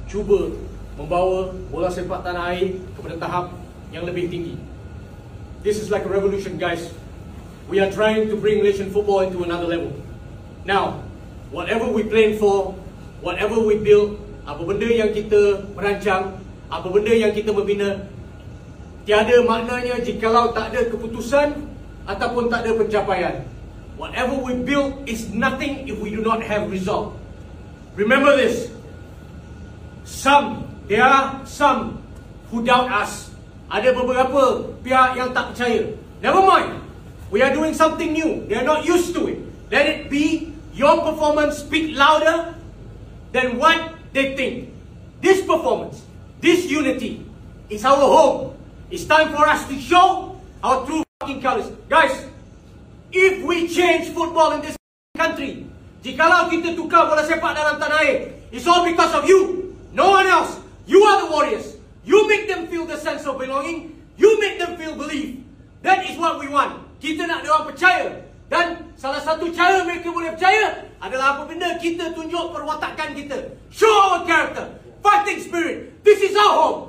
cuba membawa bola sepak tanah air kepada tahap yang lebih tinggi. This is like a revolution, guys. We are trying to bring Malaysian football into another level. Now, whatever we plan for, whatever we build, apa benda yang kita merancang, apa benda yang kita membina, tiada maknanya jikalau tak ada keputusan ataupun tak ada pencapaian. Whatever we build is nothing if we do not have result. Remember this. There are some who doubt us. Ada beberapa pihak yang tak percaya. Never mind. We are doing something new. They are not used to it. Let it be. Your performance speak louder than what they think. This performance, this unity is our home. It's time for us to show our true fucking colors. Guys, if we change football in this country, jikalau kita tukar bola sepak dalam tanah air, it's all because of you. No one else. You are the warriors. You make them feel the sense of belonging. You make them feel belief. That is what we want. Kita nak orang percaya. Dan salah satu cara mereka boleh percaya adalah apa benda kita tunjuk perwatakan kita. Show our character. Fighting spirit. This is our home.